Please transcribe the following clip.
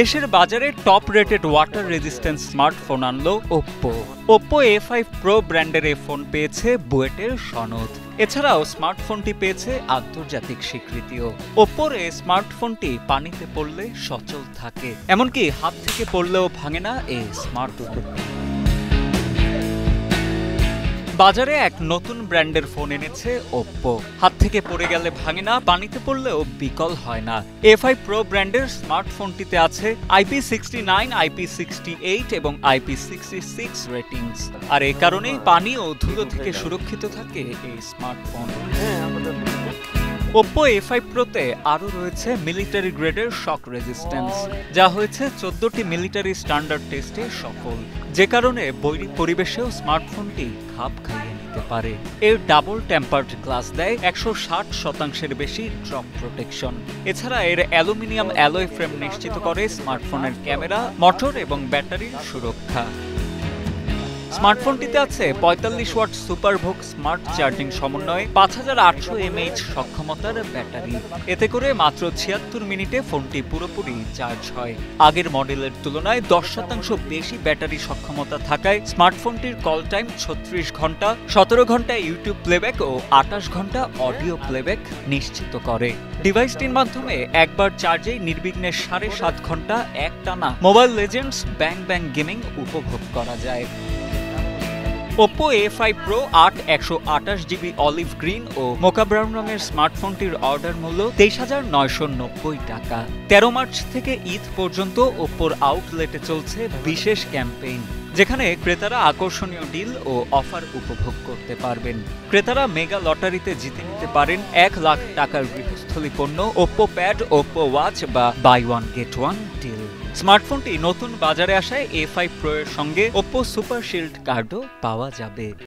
দেশের বাজারে top rated water resistance smartphone আনলো ওপ্পো। ওপ্পো A5 প্রো ব্র্যান্ডের এই ফোন পেয়েছে বুয়েটের সনদ। এছাড়াও স্মার্টফোনটি পেয়েছে আন্তর্জাতিক স্বীকৃতিও। ওপ্পোর এই স্মার্টফোনটি পানিতে পড়লে সচল থাকে, এমনকি হাত থেকে পড়লেও ভাঙে না এই স্মার্টফোন। বাজারে এক নতুন ব্র্যান্ডের ফোন এনেছে ওপ্পো। হাত থেকে পড়ে গেলে ভাঙে না, পানিতে পড়লেও বিকল হয় না। A5 প্রো ব্র্যান্ডের স্মার্টফোনটিতে আছে IP69, IP68 এবং IP66 রেটিংস। আর এ কারণেই পানি ও ধুলো থেকে সুরক্ষিত থাকে এই স্মার্টফোন। ওপ্পো A5 প্রোতে আরও রয়েছে মিলিটারি গ্রেডের শক রেজিস্ট্যান্স, যা হয়েছে 14টি মিলিটারি স্ট্যান্ডার্ড টেস্টে সফল, যে কারণে বৈরী পরিবেশেও স্মার্টফোনটি খাপ খাইয়ে নিতে পারে। এর ডাবল টেম্পার্ড গ্লাস দেয় 160% বেশি ড্রপ প্রোটেকশন। এছাড়া এর অ্যালুমিনিয়াম অ্যালয় ফ্রেম নিশ্চিত করে স্মার্টফোনের ক্যামেরা, মোটর এবং ব্যাটারির সুরক্ষা। স্মার্টফোনটিতে আছে 45 ওয়াট সুপারভোক স্মার্ট চার্জিং সমন্বয়ে 5800 mAh সক্ষমতার ব্যাটারি। এতে করে মাত্র 76 মিনিটে ফোনটি পুরোপুরি চার্জ হয়। আগের মডেলের তুলনায় 10% বেশি ব্যাটারি সক্ষমতা থাকায় স্মার্টফোনটির কল টাইম 36 ঘন্টা, 17 ঘন্টা ইউটিউব প্লেব্যাক ও 28 ঘন্টা অডিও প্লেব্যাক নিশ্চিত করে। ডিভাইসটির মাধ্যমে একবার চার্জেই নির্বিঘ্নে 7.5 ঘন্টা একটানা mobile legends bang bang gaming উপভোগ করা যায়। Oppo A5 pro 128GB olive green ও মোকা ব্রাউন রঙের স্মার্টফোনটির অর্ডার মূল্য 23,990 টাকা। 13 মার্চ থেকে ঈদ পর্যন্ত ওপ্পোর আউটলেটে চলছে বিশেষ ক্যাম্পেইন, যেখানে ক্রেতারা আকর্ষণীয় ডিল ও অফার উপভোগ করতে পারবেন। ক্রেতারা মেগা লটারিতে জিতে নিতে পারেন 1 লাখ টাকার গৃহস্থলী পণ্য, ওপ্পো প্যাড, ওপ্পো ওয়াচ বা buy one get one deal. স্মার্টফোনটি নতুন বাজারে আসায় A5 প্রো এর সঙ্গে ওপ্পো সুপার শিল্ড কার্ডও পাওয়া যাবে।